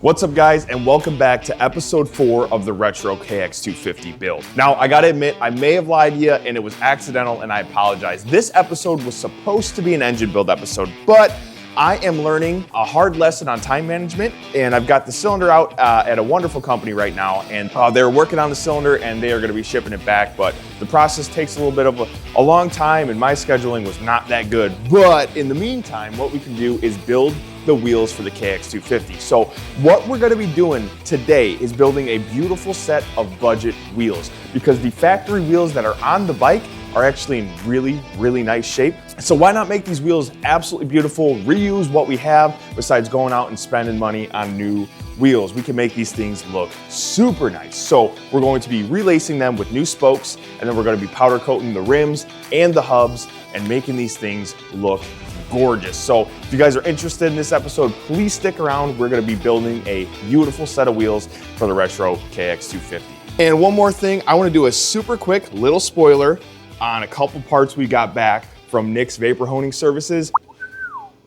What's up guys, and welcome back to episode 4 of the Retro KX250 build. Now, I gotta admit, I may have lied to you and it was accidental and I apologize. This episode was supposed to be an engine build episode, but I am learning a hard lesson on time management, and I've got the cylinder out at a wonderful company right now, and they're working on the cylinder and they are gonna be shipping it back, but the process takes a little bit of a long time and my scheduling was not that good. But in the meantime, what we can do is build the wheels for the KX250. So what we're gonna be doing today is building a beautiful set of budget wheels, because the factory wheels that are on the bike are actually in really nice shape. So why not make these wheels absolutely beautiful, reuse what we have, besides going out and spending money on new wheels. We can make these things look super nice. So we're going to be relacing them with new spokes, and then we're gonna be powder coating the rims and the hubs and making these things look gorgeous. So if you guys are interested in this episode, please stick around. We're gonna be building a beautiful set of wheels for the Retro KX250. And one more thing, I wanna do a super quick little spoiler on a couple parts we got back from Nick's Vapor Honing Services.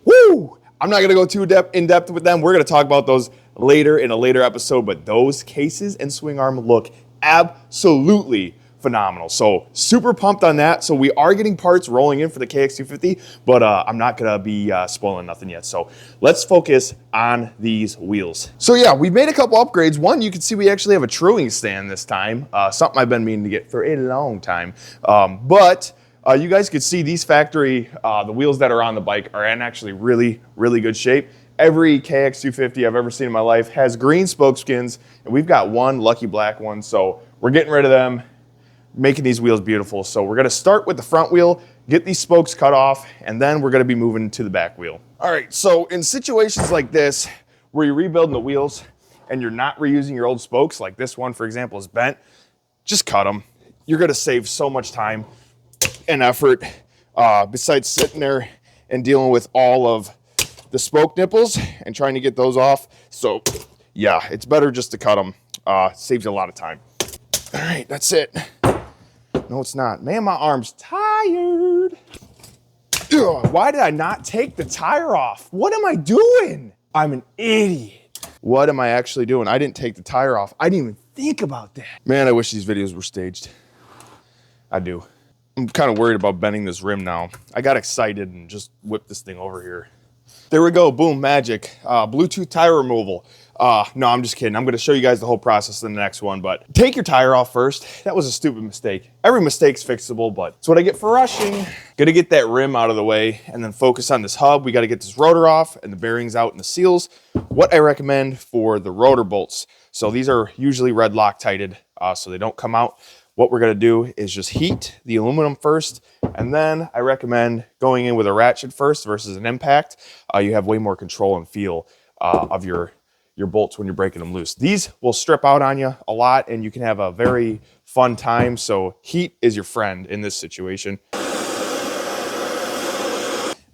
Woo! I'm not gonna go too in depth with them. We're gonna talk about those later in a later episode, but those cases and swing arm look absolutely phenomenal. So super pumped on that. So we are getting parts rolling in for the KX250, but I'm not gonna be spoiling nothing yet. So let's focus on these wheels. So yeah, we made a couple upgrades. One, you can see we actually have a truing stand this time. Something I've been meaning to get for a long time. But you guys could see these factory, the wheels that are on the bike are in actually really good shape. Every KX250 I've ever seen in my life has green spoke skins, and we've got one lucky black one. So we're getting rid of them, making these wheels beautiful. So we're gonna start with the front wheel, get these spokes cut off, and then we're gonna be moving to the back wheel. All right, so in situations like this, where you're rebuilding the wheels and you're not reusing your old spokes, like this one, for example, is bent, just cut them. You're gonna save so much time and effort, besides sitting there and dealing with all of the spoke nipples and trying to get those off. So yeah, it's better just to cut them. Saves you a lot of time. All right, that's it. No, it's not. Man, my arm's tired. Ugh, why did I not take the tire off? What am I doing? I'm an idiot. What am I actually doing? I didn't take the tire off. I didn't even think about that. Man, I wish these videos were staged. I do. I'm kind of worried about bending this rim now. I got excited and just whipped this thing over here. There we go, boom, magic. Bluetooth tire removal. No, I'm just kidding. I'm gonna show you guys the whole process in the next one, but take your tire off first. That was a stupid mistake. Every mistake's fixable, but it's what I get for rushing. Gonna get that rim out of the way and then focus on this hub. We gotta get this rotor off and the bearings out and the seals. What I recommend for the rotor bolts. So these are usually red Loctited, so they don't come out. What we're gonna do is just heat the aluminum first, and then I recommend going in with a ratchet first versus an impact. You have way more control and feel of your bolts when you're breaking them loose. These will strip out on you a lot and you can have a very fun time. So heat is your friend in this situation.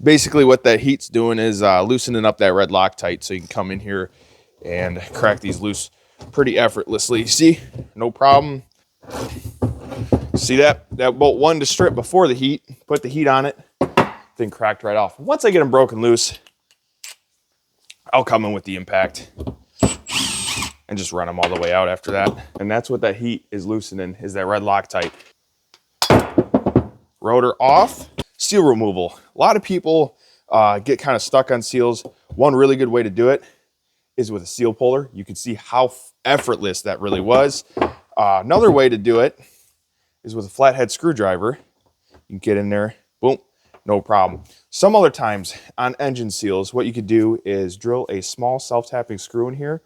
Basically what that heat's doing is loosening up that red Loctite, so you can come in here and crack these loose pretty effortlessly. See, no problem. See that bolt wanted to strip before the heat, put the heat on it, then cracked right off. Once I get them broken loose, I'll come in with the impact and just run them all the way out after that. And that's what that heat is loosening, is that red Loctite. Rotor off. Seal removal. A lot of people get kind of stuck on seals. One really good way to do it is with a seal puller. You can see how effortless that really was. Another way to do it is with a flathead screwdriver. You can get in there, boom, no problem. Some other times on engine seals, what you could do is drill a small self-tapping screw in here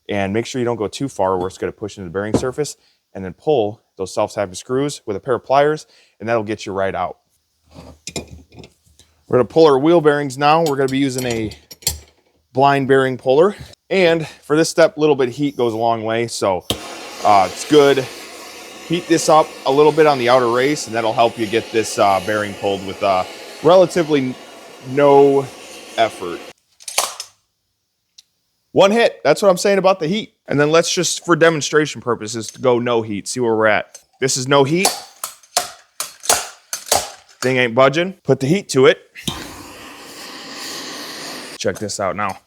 and make sure you don't go too far where it's going to push into the bearing surface, and then pull those self-tapping screws with a pair of pliers, and that'll get you right out. We're going to pull our wheel bearings now. We're going to be using a blind bearing puller. And for this step, a little bit of heat goes a long way, so it's good. Heat this up a little bit on the outer race, and that'll help you get this bearing pulled with relatively no effort. One hit, that's what I'm saying about the heat. And then let's just, for demonstration purposes, go no heat, see where we're at. This is no heat. Thing ain't budging. Put the heat to it. Check this out now.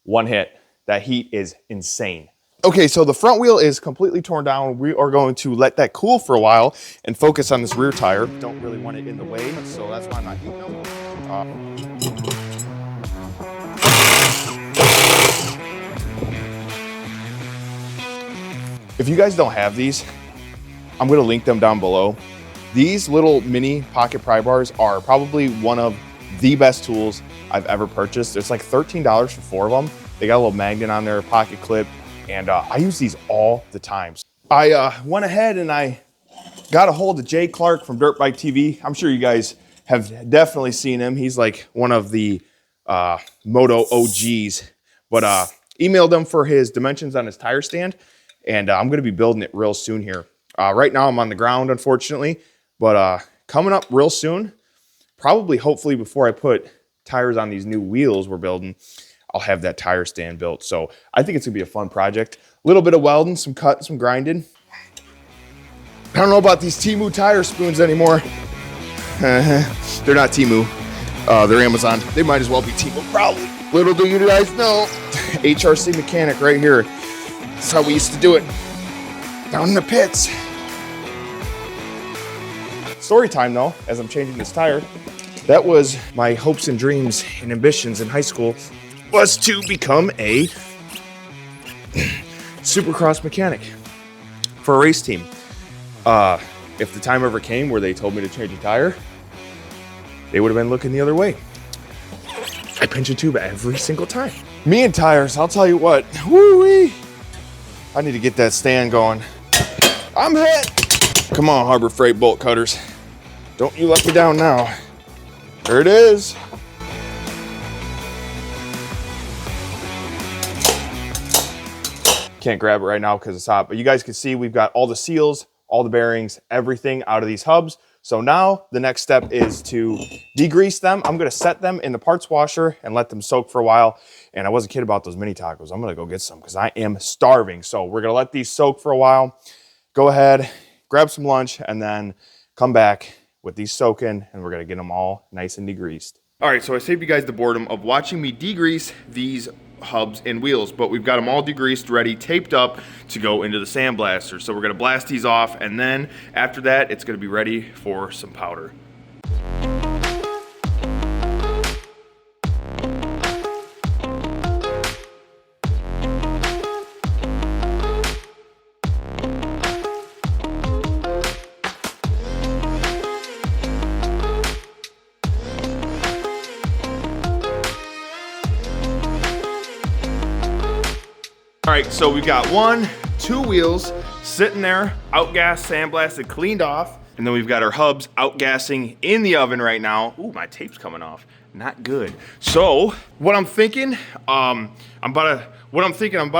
one hit. That heat is insane. Okay, so the front wheel is completely torn down. We are going to let that cool for a while and focus on this rear tire. Don't really want it in the way, so that's why I'm not heating them. If you guys don't have these, I'm gonna link them down below. These little mini pocket pry bars are probably one of the best tools I've ever purchased. It's like $13 for 4 of them. They got a little magnet on their pocket clip, and I use these all the time. I went ahead and I got a hold of Jay Clark from Dirt Bike TV. I'm sure you guys have definitely seen him. He's like one of the moto OGs, but emailed him for his dimensions on his tire stand, and I'm gonna be building it real soon here. Right now I'm on the ground, unfortunately, but coming up real soon, probably hopefully before I put tires on these new wheels we're building, I'll have that tire stand built. So I think it's gonna be a fun project. A little bit of welding, some cut, some grinding. I don't know about these Temu tire spoons anymore. They're not Temu, they're Amazon. They might as well be Temu, probably. Little do you guys know, HRC mechanic right here. That's how we used to do it, down in the pits. Story time though, as I'm changing this tire. That was my hopes and dreams and ambitions in high school, was to become a supercross mechanic for a race team. If the time ever came where they told me to change a tire, they would have been looking the other way. I pinch a tube every single time. Me and tires, I'll tell you what, woo-wee. I need to get that stand going. I'm hit. Come on, Harbor Freight bolt cutters. Don't you let me down now. There it is. Can't grab it right now because it's hot, but you guys can see we've got all the seals, all the bearings, everything out of these hubs. So now the next step is to degrease them. I'm gonna set them in the parts washer and let them soak for a while. And I wasn't kidding about those mini tacos. I'm gonna go get some because I am starving. So we're gonna let these soak for a while. Go ahead, grab some lunch, and then come back with these soaking, and we're gonna get them all nice and degreased. All right, so I saved you guys the boredom of watching me degrease these hubs and wheels, but we've got them all degreased, ready, taped up to go into the sandblaster. So we're gonna blast these off, and then after that, it's gonna be ready for some powder. All right, so we've got 1, 2 wheels sitting there, outgassed, sandblasted, cleaned off, and then we've got our hubs outgassing in the oven right now. Ooh, my tape's coming off. Not good. So what I'm thinking, I'm about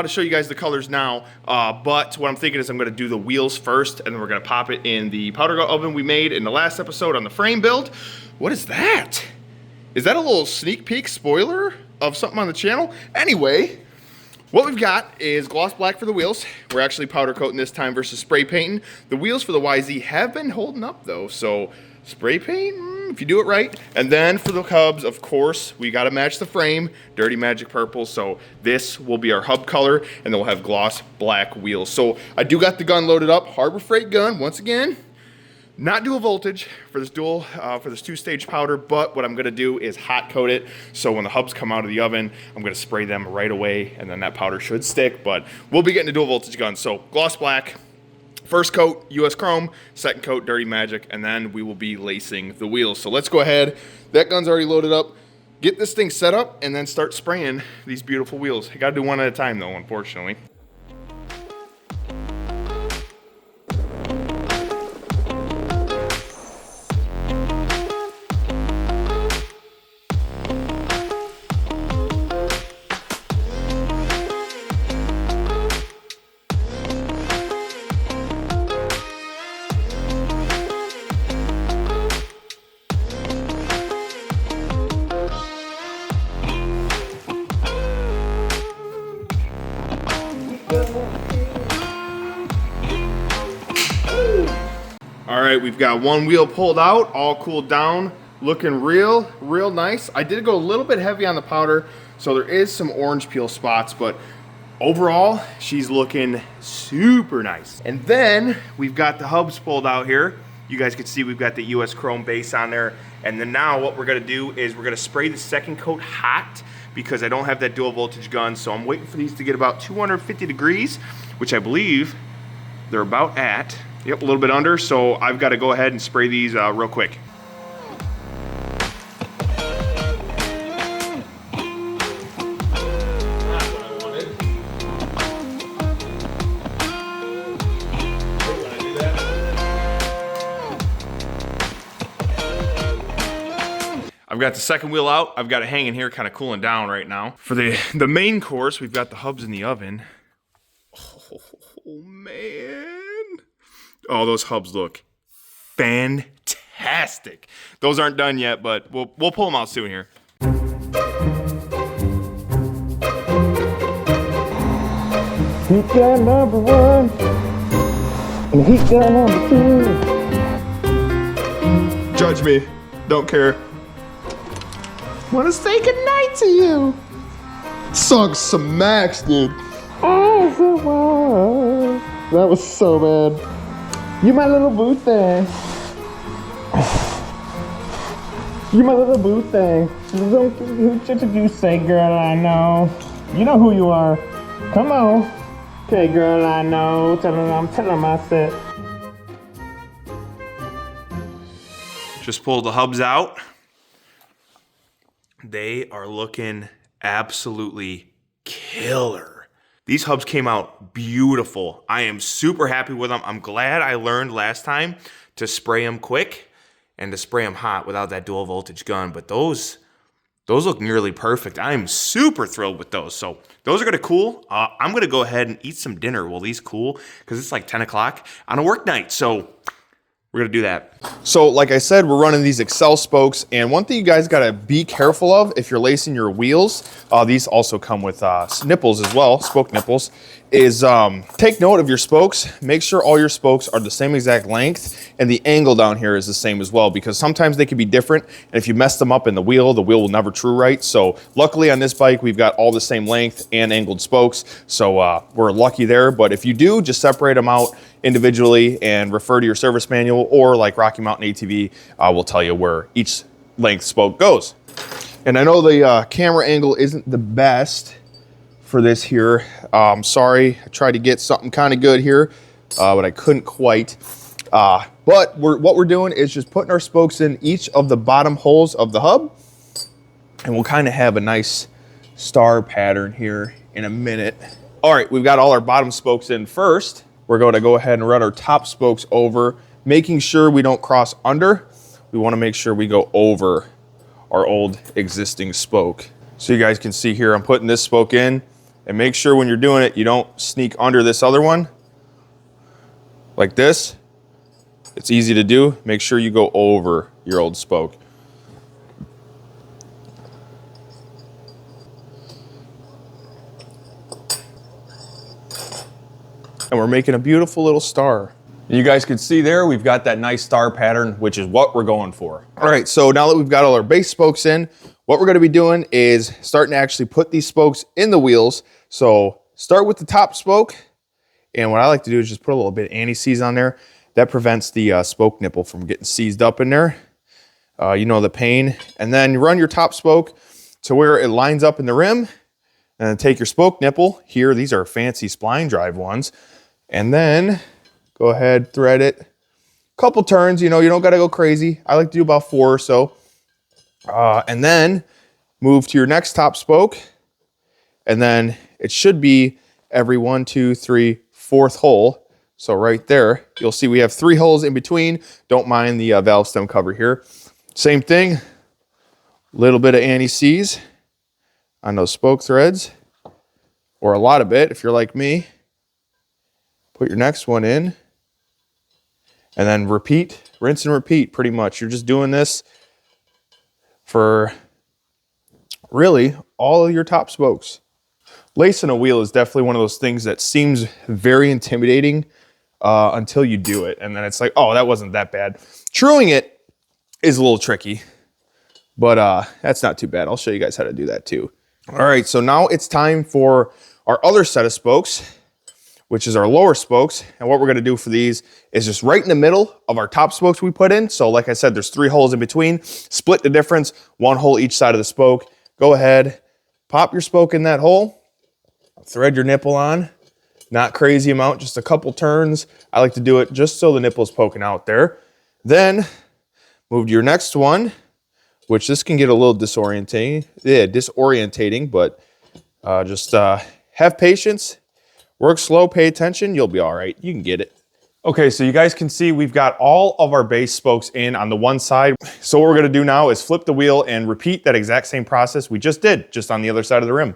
to show you guys the colors now, but what I'm thinking is I'm gonna do the wheels first, and then we're gonna pop it in the powder oven we made in the last episode on the frame build. What is that? Is that a little sneak peek spoiler of something on the channel? Anyway, what we've got is gloss black for the wheels. We're actually powder coating this time versus spray painting. The wheels for the YZ have been holding up though, so spray paint, if you do it right. And then for the hubs, of course, we gotta match the frame, Dirty Magic Purple, so this will be our hub color, and then we'll have gloss black wheels. So I do got the gun loaded up, Harbor Freight gun, once again. Not dual voltage for this for this 2-stage powder, but what I'm gonna do is hot coat it. So when the hubs come out of the oven, I'm gonna spray them right away, and then that powder should stick, but we'll be getting a dual voltage gun. So gloss black, first coat, US Chrome, second coat, Dirty Magic, and then we will be lacing the wheels. So let's go ahead. That gun's already loaded up. Get this thing set up and then start spraying these beautiful wheels. You gotta do one at a time though, unfortunately. All right, we've got one wheel pulled out, all cooled down, looking real nice. I did go a little bit heavy on the powder So there is some orange peel spots, but overall, she's looking super nice. And then we've got the hubs pulled out here. You guys can see we've got the US Chrome base on there. And then now what we're gonna do is we're gonna spray the second coat hot because I don't have that dual voltage gun. So I'm waiting for these to get about 250 degrees, which I believe they're about at. Yep, a little bit under. So I've got to go ahead and spray these real quick. I've got the second wheel out. I've got it hanging here kind of cooling down right now. For the main course, we've got the hubs in the oven. Oh, man. Oh, those hubs look fantastic. Those aren't done yet, but we'll pull them out soon here. He got number one, and he got number two. Judge me. Don't care. Want to say goodnight to you. Song smacks, dude. That was so bad. You my little boo thing. You my little boo thing. Who should you say, girl, I know? You know who you are. Come on. Okay, girl, I know. I'm telling myself. Just pulled the hubs out. They are looking absolutely killer. These hubs came out beautiful. I am super happy with them. I'm glad I learned last time to spray them quick and to spray them hot without that dual voltage gun. But those look nearly perfect. I am super thrilled with those. So those are gonna cool. I'm gonna go ahead and eat some dinner while these cool because it's like 10 o'clock on a work night. So we're gonna do that. So like I said, we're running these Excel spokes, and one thing you guys gotta be careful of if you're lacing your wheels, these also come with nipples as well, spoke nipples, is take note of your spokes. Make sure all your spokes are the same exact length, and the angle down here is the same as well, because sometimes they can be different, and if you mess them up in the wheel will never true right. So luckily on this bike, we've got all the same length and angled spokes, so we're lucky there. But if you do, just separate them out individually and refer to your service manual, or like Rocky Mountain ATV will tell you where each length spoke goes. And I know the camera angle isn't the best for this here. Sorry, I tried to get something kind of good here, but I couldn't quite. But what we're doing is just putting our spokes in each of the bottom holes of the hub, and we'll kind of have a nice star pattern here in a minute. All right, we've got all our bottom spokes in first. We're going to go ahead and run our top spokes over, making sure we don't cross under. We want to make sure we go over our old existing spoke. So you guys can see here, I'm putting this spoke in, and make sure when you're doing it, you don't sneak under this other one like this. It's easy to do. Make sure you go over your old spoke. And we're making a beautiful little star. And you guys can see there, we've got that nice star pattern, which is what we're going for. All right, so now that we've got all our base spokes in, what we're gonna be doing is starting to actually put these spokes in the wheels. So start with the top spoke, and what I like to do is just put a little bit of anti-seize on there. That prevents the spoke nipple from getting seized up in there. You know the pain. And then you run your top spoke to where it lines up in the rim, and then take your spoke nipple. Here, these are fancy spline drive ones. And then go ahead, thread it. Couple turns, you know, you don't gotta go crazy. I like to do about 4 or so. And then move to your next top spoke. And then it should be every 1, 2, 3, 4th hole. So right there, you'll see we have 3 holes in between. Don't mind the valve stem cover here. Same thing, little bit of anti-seize on those spoke threads, or a lot of it if you're like me. Put your next one in, and then repeat, rinse and repeat pretty much. You're just doing this for really all of your top spokes. Lacing a wheel is definitely one of those things that seems very intimidating until you do it. And then it's like, oh, that wasn't that bad. Truing it is a little tricky, but that's not too bad. I'll show you guys how to do that too. All right, so now it's time for our other set of spokes, which is our lower spokes. And what we're gonna do for these is just right in the middle of our top spokes we put in. So like I said, there's 3 holes in between, split the difference, 1 hole each side of the spoke. Go ahead, pop your spoke in that hole, thread your nipple on, not crazy amount, just a couple turns. I like to do it just so the nipple's poking out there. Then move to your next one, which this can get a little disorientating, but just have patience. Work slow, pay attention, you'll be all right. You can get it. Okay, so you guys can see we've got all of our base spokes in on the one side. So what we're gonna do now is flip the wheel and repeat that exact same process we just did, just on the other side of the rim.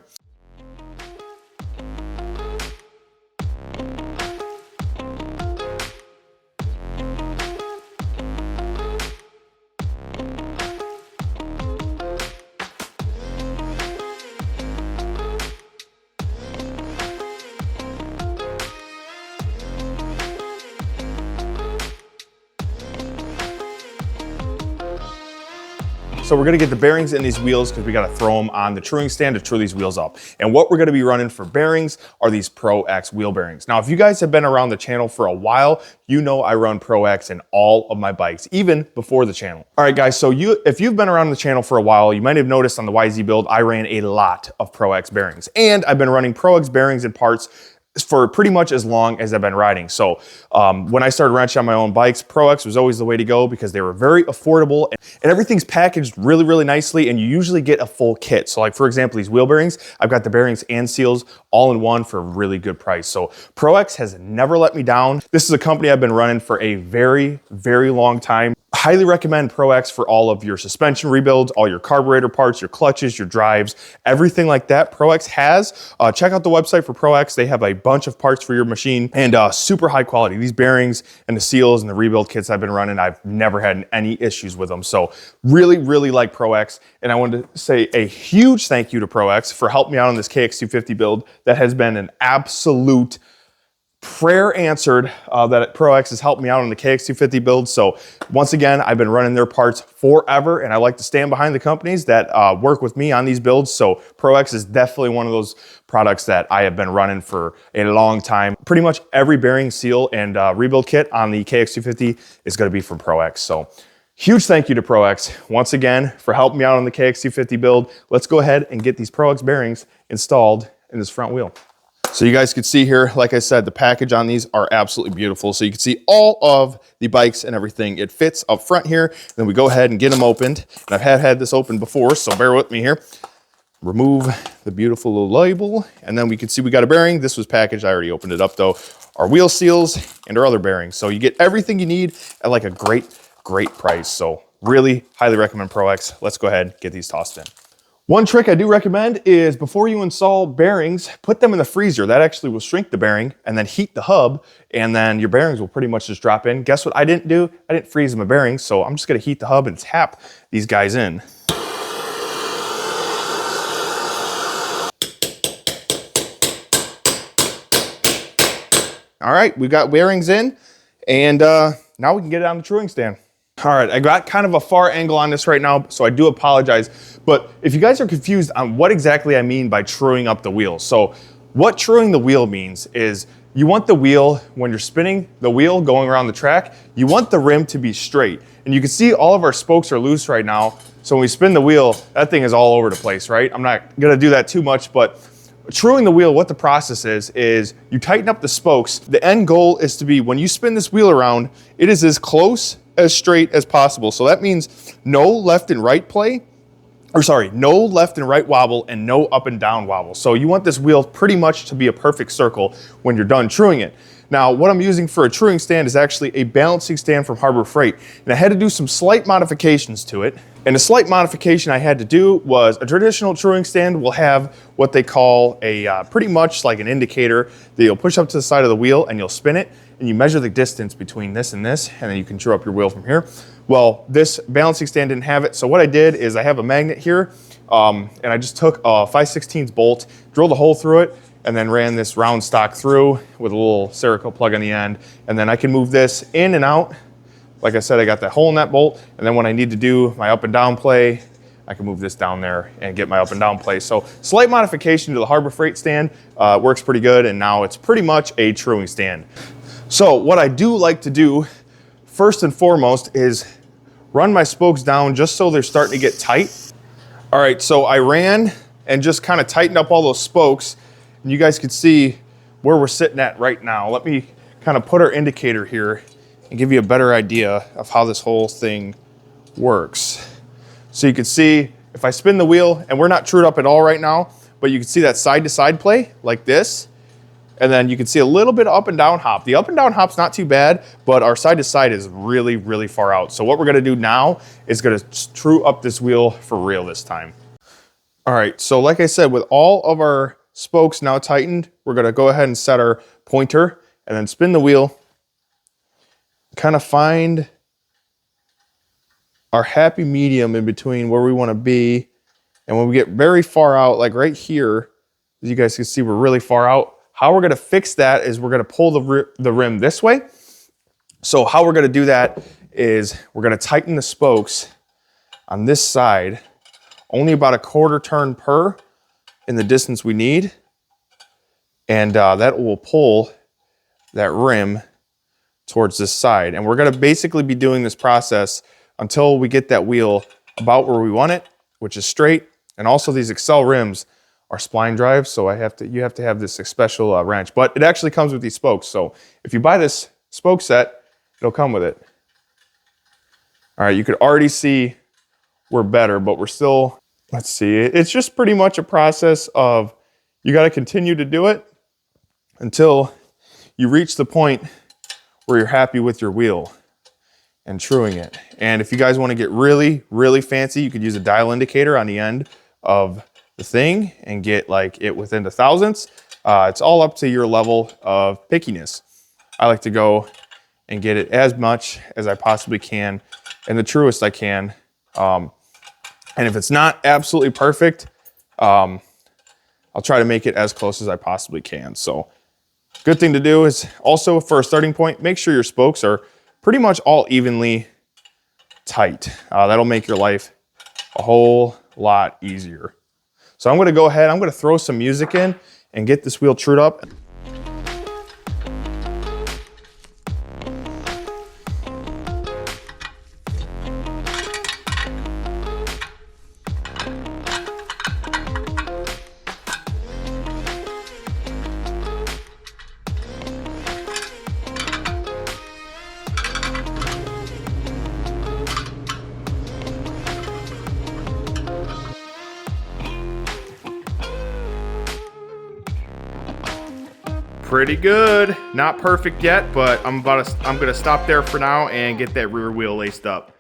So we're gonna get the bearings in these wheels because we gotta throw them on the truing stand to true these wheels up. And what we're gonna be running for bearings are these Pro X wheel bearings. Now, if you guys have been around the channel for a while, you know I run Pro X in all of my bikes, even before the channel. All right, guys, so if you've been around the channel for a while, you might have noticed on the YZ build, I ran a lot of Pro X bearings. And I've been running Pro X bearings and parts for pretty much as long as I've been riding. So when I started wrenching on my own bikes, Pro X was always the way to go because they were very affordable and everything's packaged really, really nicely and you usually get a full kit. So like for example, these wheel bearings, I've got the bearings and seals all in one for a really good price. So Pro X has never let me down. This is a company I've been running for a very, very long time. Highly recommend Pro X for all of your suspension rebuilds, all your carburetor parts, your clutches, your drives, everything like that Pro X has. Check out the website for Pro X. They have a bunch of parts for your machine and super high quality. These bearings and the seals and the rebuild kits I've been running, I've never had any issues with them. So really, really like Pro X. And I wanted to say a huge thank you to Pro X for helping me out on this KX250 build that has been an absolute prayer answered that Pro X has helped me out on the KX250 build. So once again, I've been running their parts forever and I like to stand behind the companies that work with me on these builds. So Pro X is definitely one of those products that I have been running for a long time. Pretty much every bearing, seal, and rebuild kit on the KX250 is gonna be from Pro X. So huge thank you to Pro X once again for helping me out on the KX250 build. Let's go ahead and get these Pro X bearings installed in this front wheel. So you guys can see here, like I said, the package on these are absolutely beautiful. So you can see all of the bikes and everything. It fits up front here. Then we go ahead and get them opened. And I've had this open before, so bear with me here. Remove the beautiful little label. And then we can see we got a bearing. This was packaged. I already opened it up though. Our wheel seals and our other bearings. So you get everything you need at like a great, great price. So really highly recommend Pro X. Let's go ahead and get these tossed in. One trick I do recommend is before you install bearings, put them in the freezer. That actually will shrink the bearing and then heat the hub and then your bearings will pretty much just drop in. Guess what I didn't do? I didn't freeze my bearings, so I'm just gonna heat the hub and tap these guys in. All right, we've got bearings in and now we can get it on the truing stand. All right, I got kind of a far angle on this right now, so I do apologize. But if you guys are confused on what exactly I mean by truing up the wheel. So what truing the wheel means is you want the wheel, when you're spinning the wheel going around the track, you want the rim to be straight. And you can see all of our spokes are loose right now. So when we spin the wheel, that thing is all over the place, right? I'm not gonna do that too much, but truing the wheel, what the process is you tighten up the spokes. The end goal is to be, when you spin this wheel around, it is as close as straight as possible. So that means no left and right play, or sorry, no left and right wobble and no up and down wobble. So you want this wheel pretty much to be a perfect circle when you're done truing it. Now, what I'm using for a truing stand is actually a balancing stand from Harbor Freight. And I had to do some slight modifications to it. And the slight modification I had to do was a traditional truing stand will have what they call a pretty much like an indicator that you'll push up to the side of the wheel and you'll spin it and you measure the distance between this and this, and then you can true up your wheel from here. Well, this balancing stand didn't have it. So what I did is I have a magnet here and I just took a 5/16 bolt, drilled a hole through it, and then ran this round stock through with a little Cerakote plug on the end. And then I can move this in and out. Like I said, I got that hole in that bolt. And then when I need to do my up and down play, I can move this down there and get my up and down place. So slight modification to the Harbor Freight stand, works pretty good, and now it's pretty much a truing stand. So what I do like to do first and foremost is run my spokes down just so they're starting to get tight. All right, so I ran and just kind of tightened up all those spokes, and you guys can see where we're sitting at right now. Let me kind of put our indicator here and give you a better idea of how this whole thing works. So you can see if I spin the wheel, and we're not trued up at all right now, but you can see that side to side play like this. And then you can see a little bit of up and down hop. The up and down hop's not too bad, but our side to side is really, really far out. So what we're gonna do now is gonna true up this wheel for real this time. All right, so like I said, with all of our spokes now tightened, we're gonna go ahead and set our pointer and then spin the wheel, kind of find our happy medium in between where we wanna be. And when we get very far out, like right here, as you guys can see, we're really far out. How we're gonna fix that is we're gonna pull the rim this way. So how we're gonna do that is we're gonna tighten the spokes on this side, only about a quarter turn per in the distance we need. And that will pull that rim towards this side. And we're gonna basically be doing this process until we get that wheel about where we want it, which is straight. And also these Excel rims are spline drives, so you have to have this special wrench, but it actually comes with these spokes. So if you buy this spoke set, it'll come with it. All right, you could already see we're better, but we're still, let's see, it's just pretty much a process of you got to continue to do it until you reach the point where you're happy with your wheel and truing it. And if you guys want to get really, really fancy, you could use a dial indicator on the end of the thing and get like it within the thousandths. It's all up to your level of pickiness. I like to go and get it as much as I possibly can and the truest I can. And if it's not absolutely perfect, I'll try to make it as close as I possibly can. So good thing to do is also for a starting point, make sure your spokes are pretty much all evenly tight. That'll make your life a whole lot easier. So I'm gonna go ahead, I'm gonna throw some music in and get this wheel trued up. Pretty good. Not perfect yet, but I'm gonna stop there for now and get that rear wheel laced up.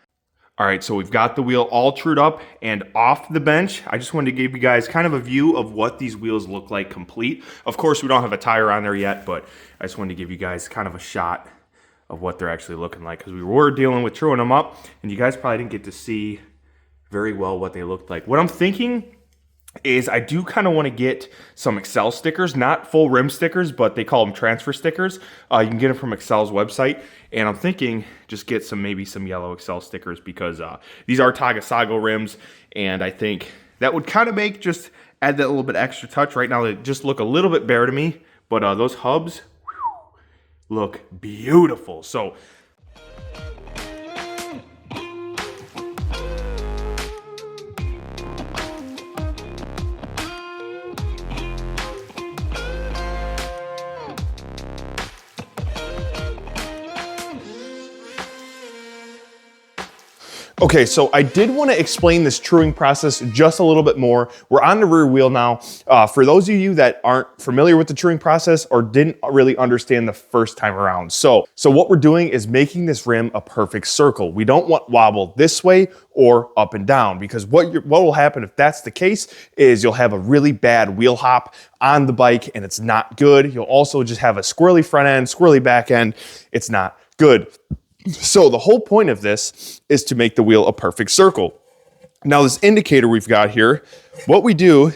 All right, so we've got the wheel all trued up and off the bench. I just wanted to give you guys kind of a view of what these wheels look like complete. Of course, we don't have a tire on there yet, but I just wanted to give you guys kind of a shot of what they're actually looking like because we were dealing with truing them up and you guys probably didn't get to see very well what they looked like. What I'm thinking is I do kind of want to get some Excel stickers, not full rim stickers, but they call them transfer stickers. You can get them from Excel's website. And I'm thinking just get maybe some yellow Excel stickers because these are Tagasago rims. And I think that would kind of add that little bit extra touch. Right now they just look a little bit bare to me, but those hubs look beautiful. So okay, so I did want to explain this truing process just a little bit more. We're on the rear wheel now. For those of you that aren't familiar with the truing process or didn't really understand the first time around. So what we're doing is making this rim a perfect circle. We don't want wobble this way or up and down because what will happen if that's the case is you'll have a really bad wheel hop on the bike and it's not good. You'll also just have a squirrely front end, squirrely back end. It's not good. So the whole point of this is to make the wheel a perfect circle. Now this indicator we've got here, what we do,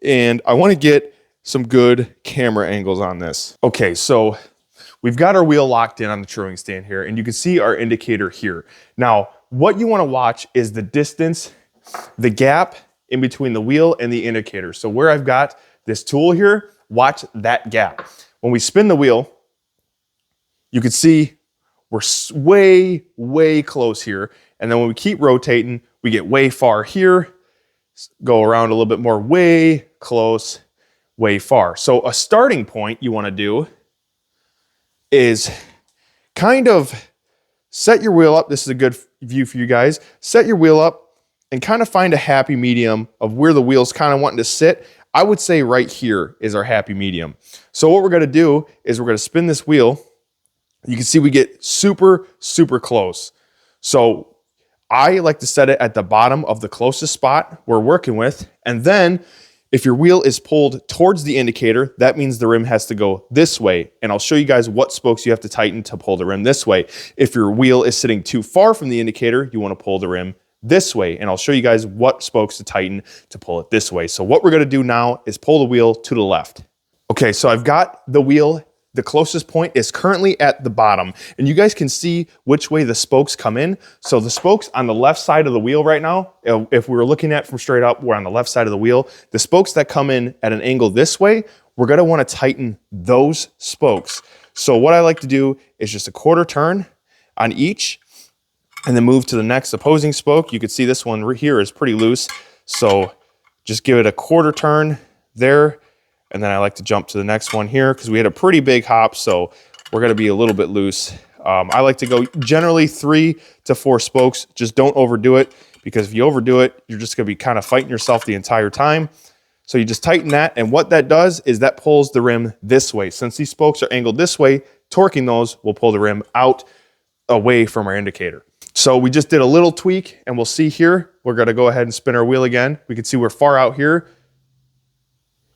and I want to get some good camera angles on this. Okay, so we've got our wheel locked in on the truing stand here, and you can see our indicator here. Now, what you want to watch is the distance the gap in between the wheel and the indicator. So where I've got this tool here, watch that gap. When we spin the wheel, you can see we're way, way close here. And then when we keep rotating, we get way far here, go around a little bit more, way close, way far. So a starting point you want to do is kind of set your wheel up. This is a good view for you guys. Set your wheel up and kind of find a happy medium of where the wheel's kind of wanting to sit. I would say right here is our happy medium. So what we're going to do is we're going to spin this wheel. You can see we get super, super close. So I like to set it at the bottom of the closest spot we're working with. And then if your wheel is pulled towards the indicator, that means the rim has to go this way. And I'll show you guys what spokes you have to tighten to pull the rim this way. If your wheel is sitting too far from the indicator, you want to pull the rim this way. And I'll show you guys what spokes to tighten to pull it this way. So what we're going to do now is pull the wheel to the left. Okay, so I've got the wheel. The closest point is currently at the bottom, and you guys can see which way the spokes come in. So the spokes on the left side of the wheel right now, if we were looking at from straight up, we're on the left side of the wheel. The spokes that come in at an angle this way, we're gonna wanna tighten those spokes. So what I like to do is just a quarter turn on each, and then move to the next opposing spoke. You can see this one here is pretty loose. So just give it a quarter turn there. And then I like to jump to the next one here because we had a pretty big hop, so we're gonna be a little bit loose. I like to go generally 3 to 4 spokes. Just don't overdo it, because if you overdo it, you're just gonna be kind of fighting yourself the entire time. So you just tighten that, and what that does is that pulls the rim this way. Since these spokes are angled this way, torquing those will pull the rim out away from our indicator. So we just did a little tweak, and we'll see here, we're gonna go ahead and spin our wheel again. We can see we're far out here,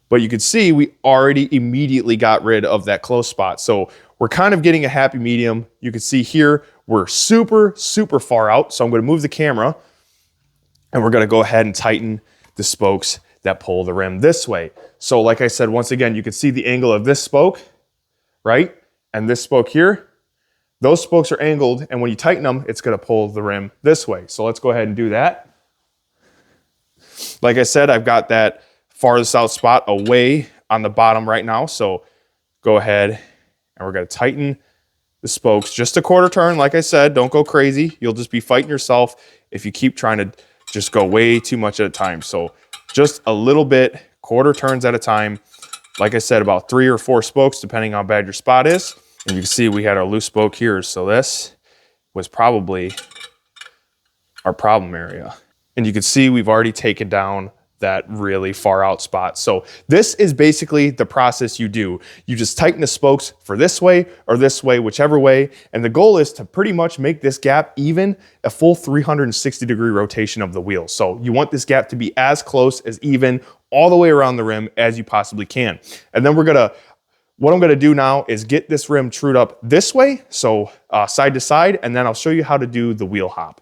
but you can see we already immediately got rid of that close spot. So we're kind of getting a happy medium. You can see here, we're super, super far out. So I'm gonna move the camera, and we're gonna go ahead and tighten the spokes that pull the rim this way. So like I said, once again, you can see the angle of this spoke, right? And this spoke here. Those spokes are angled, and when you tighten them, it's gonna pull the rim this way. So let's go ahead and do that. Like I said, I've got that farthest out spot away on the bottom right now. So go ahead, and we're gonna tighten the spokes. Just a quarter turn, like I said, don't go crazy. You'll just be fighting yourself if you keep trying to just go way too much at a time. So just a little bit, quarter turns at a time. Like I said, about 3 or 4 spokes, depending on how bad your spot is. And you can see we had our loose spoke here. So this was probably our problem area. And you can see we've already taken down that really far out spot. So this is basically the process you do. You just tighten the spokes for this way or this way, whichever way. And the goal is to pretty much make this gap even a full 360-degree rotation of the wheel. So you want this gap to be as close as even all the way around the rim as you possibly can. And then what I'm gonna do now is get this rim trued up this way, so side to side, and then I'll show you how to do the wheel hop.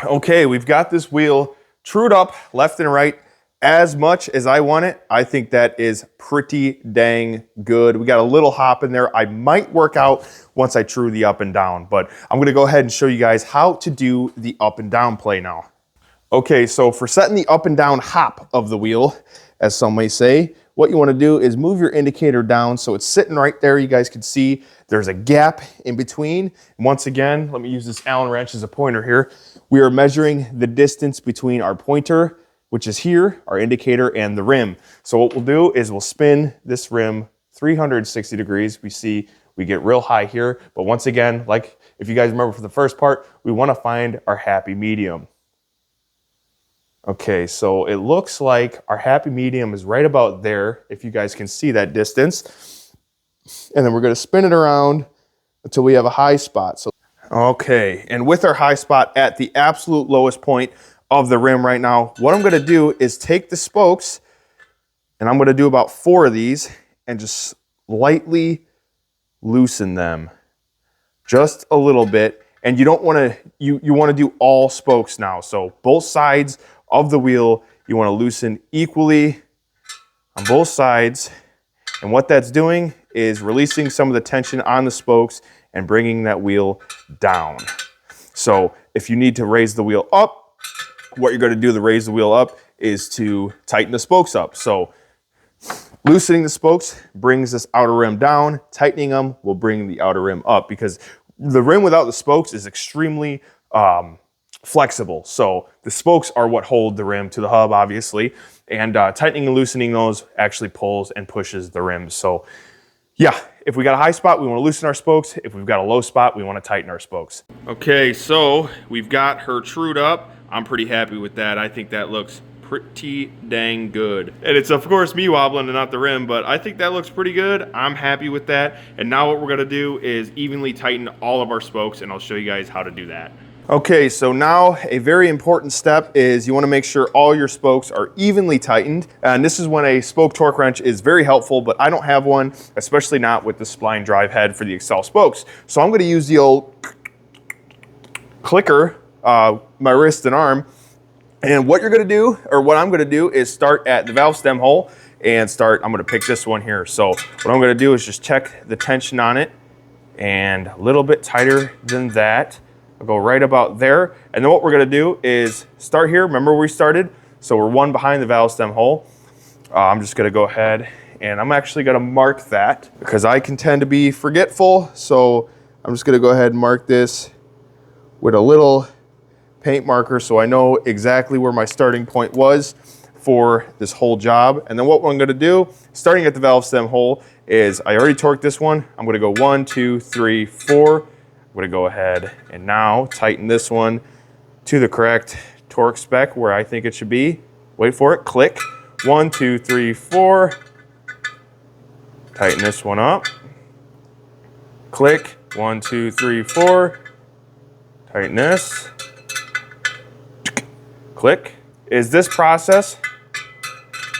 Okay, we've got this wheel trued up left and right as much as I want it. I think that is pretty dang good. We got a little hop in there. I might work out once I true the up and down, but I'm gonna go ahead and show you guys how to do the up and down play now. Okay, so for setting the up and down hop of the wheel, as some may say, what you wanna do is move your indicator down so it's sitting right there. You guys can see there's a gap in between. And once again, let me use this Allen wrench as a pointer here. We are measuring the distance between our pointer, which is here, our indicator, and the rim. So what we'll do is we'll spin this rim 360 degrees. We see we get real high here, but once again, like if you guys remember from the first part, we wanna find our happy medium. Okay, so it looks like our happy medium is right about there, if you guys can see that distance. And then we're gonna spin it around until we have a high spot. So, okay, and with our high spot at the absolute lowest point of the rim right now, what I'm gonna do is take the spokes, and I'm gonna do about 4 of these, and just lightly loosen them. Just a little bit. And you don't wanna, you wanna do all spokes now. So both sides of the wheel, you wanna loosen equally on both sides. And what that's doing is releasing some of the tension on the spokes and bringing that wheel down. So if you need to raise the wheel up, what you're gonna do to raise the wheel up is to tighten the spokes up. So loosening the spokes brings this outer rim down, tightening them will bring the outer rim up, because the rim without the spokes is extremely flexible. So the spokes are what hold the rim to the hub, obviously, and tightening and loosening those actually pulls and pushes the rim. So yeah, if we got a high spot, we want to loosen our spokes. If we've got a low spot, we want to tighten our spokes. Okay, so we've got her trued up. I'm pretty happy with that. I think that looks pretty dang good. And it's of course me wobbling and not the rim, but I think that looks pretty good. I'm happy with that. And now what we're gonna do is evenly tighten all of our spokes, and I'll show you guys how to do that. Okay, so now a very important step is you want to make sure all your spokes are evenly tightened. And this is when a spoke torque wrench is very helpful, but I don't have one, especially not with the spline drive head for the Excel spokes. So I'm going to use the old clicker, my wrist and arm. And what you're going to do, or what I'm going to do, is start at the valve stem hole and I'm going to pick this one here. So what I'm going to do is just check the tension on it, and a little bit tighter than that. I'll go right about there. And then what we're gonna do is start here. Remember where we started? So we're one behind the valve stem hole. I'm just gonna go ahead and I'm actually gonna mark that because I can tend to be forgetful. So I'm just gonna go ahead and mark this with a little paint marker so I know exactly where my starting point was for this whole job. And then what I'm gonna do, starting at the valve stem hole, is I already torqued this one. I'm gonna go 1, 2, 3, 4. I'm gonna go ahead and now tighten this one to the correct torque spec where I think it should be. Wait for it, click. 1, 2, 3, 4. Tighten this one up. Click, 1, 2, 3, 4. Tighten this. Click. Is this process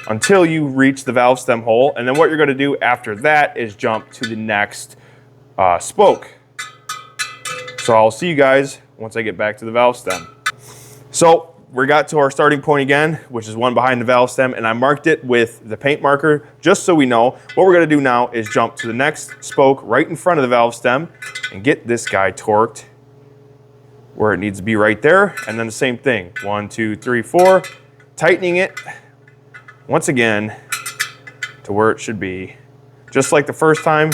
until you reach the valve stem hole. And then what you're gonna do after that is jump to the next spoke. So I'll see you guys once I get back to the valve stem. So we got to our starting point again, which is one behind the valve stem, and I marked it with the paint marker just so we know. What we're gonna do now is jump to the next spoke right in front of the valve stem and get this guy torqued where it needs to be right there. And then the same thing, 1, 2, 3, 4, tightening it once again to where it should be, just like the first time.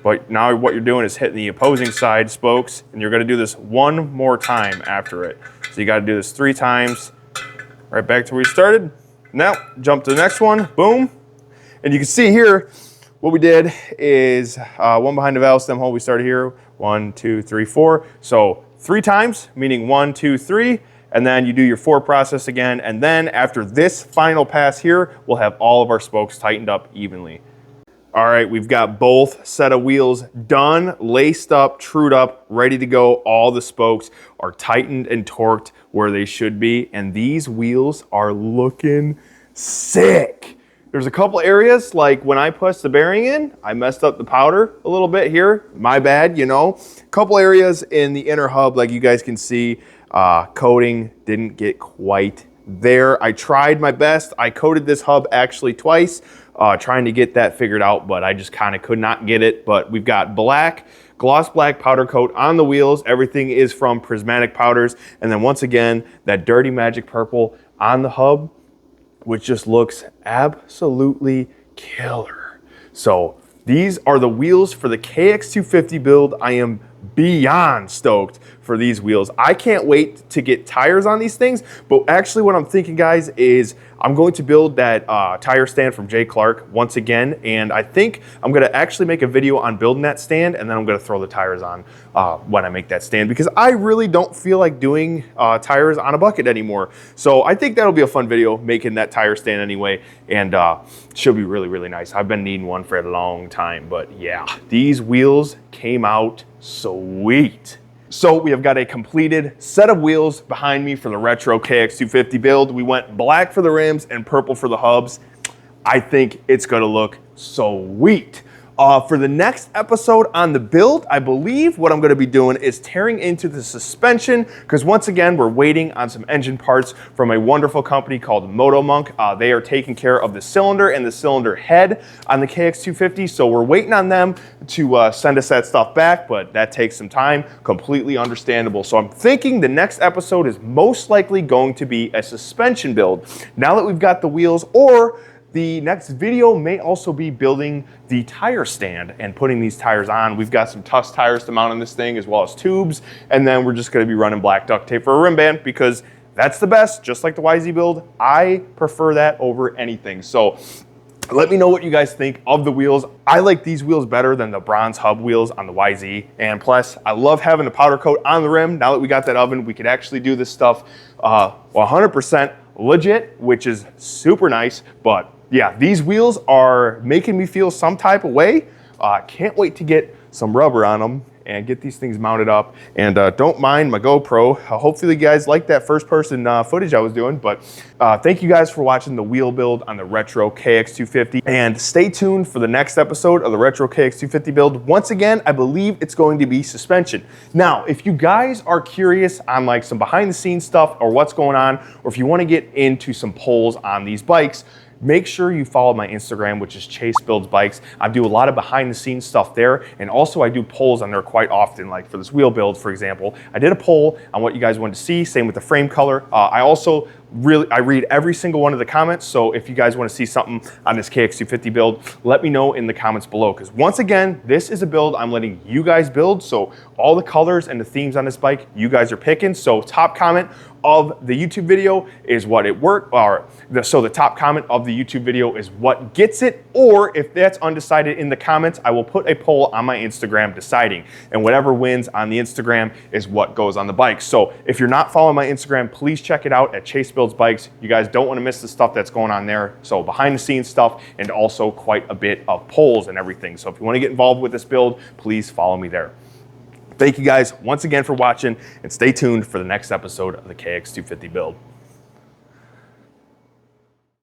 But now what you're doing is hitting the opposing side spokes, and you're gonna do this one more time after it. So you gotta do this 3 times, right back to where you started. Now, jump to the next one, boom. And you can see here, what we did is one behind the valve stem hole, we started here, 1, 2, 3, 4. So 3 times, meaning 1, 2, 3, and then you do your 4 process again. And then after this final pass here, we'll have all of our spokes tightened up evenly. All right, we've got both set of wheels done, laced up, trued up, ready to go. All the spokes are tightened and torqued where they should be, and these wheels are looking sick. There's a couple areas, like when I pushed the bearing in, I messed up the powder a little bit here. My bad, you know. A couple areas in the inner hub, like you guys can see, coating didn't get quite there. I tried my best. I coated this hub actually twice, trying to get that figured out, but I just kind of could not get it. But we've got black, gloss black powder coat on the wheels. Everything is from Prismatic Powders. And then once again, that Dirty Magic purple on the hub, which just looks absolutely killer. So these are the wheels for the KX250 build. I am beyond stoked for these wheels. I can't wait to get tires on these things, but actually what I'm thinking, guys, is I'm going to build that tire stand from Jay Clark once again, and I think I'm gonna actually make a video on building that stand, and then I'm gonna throw the tires on when I make that stand, because I really don't feel like doing tires on a bucket anymore. So I think that'll be a fun video, making that tire stand anyway, and should be really, really nice. I've been needing one for a long time, but yeah, these wheels came out sweet. So we have got a completed set of wheels behind me for the retro KX250 build. We went black for the rims and purple for the hubs. I think it's gonna look sweet. For the next episode on the build, I believe what I'm gonna be doing is tearing into the suspension, because once again, we're waiting on some engine parts from a wonderful company called Motomonk. They are taking care of the cylinder and the cylinder head on the KX250, so we're waiting on them to send us that stuff back, but that takes some time, completely understandable. So I'm thinking the next episode is most likely going to be a suspension build. Now that we've got the wheels, or the next video may also be building the tire stand and putting these tires on. We've got some Tusk tires to mount on this thing, as well as tubes, and then we're just gonna be running black duct tape for a rim band, because that's the best, just like the YZ build. I prefer that over anything. So let me know what you guys think of the wheels. I like these wheels better than the bronze hub wheels on the YZ. And plus, I love having a powder coat on the rim. Now that we got that oven, we could actually do this stuff 100% legit, which is super nice. But yeah, these wheels are making me feel some type of way. Can't wait to get some rubber on them and get these things mounted up. And don't mind my GoPro. Hopefully you guys like that first person footage I was doing, but thank you guys for watching the wheel build on the Retro KX250, and stay tuned for the next episode of the Retro KX250 build. Once again, I believe it's going to be suspension. Now, if you guys are curious on like some behind the scenes stuff or what's going on, or if you want to get into some polls on these bikes, make sure you follow my Instagram, which is Chase Builds Bikes. I do a lot of behind the scenes stuff there, and also I do polls on there quite often, like for this wheel build, for example. I did a poll on what you guys wanted to see, same with the frame color. I also I read every single one of the comments, so if you guys want to see something on this KX250 build, let me know in the comments below, because once again, this is a build I'm letting you guys build, so all the colors and the themes on this bike, you guys are picking. So top comment of the YouTube video is what it worked, so the top comment of the YouTube video is what gets it, or if that's undecided in the comments, I will put a poll on my Instagram deciding, and whatever wins on the Instagram is what goes on the bike. So if you're not following my Instagram, please check it out at Chase Builds Bikes. You guys don't want to miss the stuff that's going on there. So behind the scenes stuff, and also quite a bit of polls and everything. So if you want to get involved with this build, please follow me there. Thank you guys once again for watching, and stay tuned for the next episode of the KX250 build.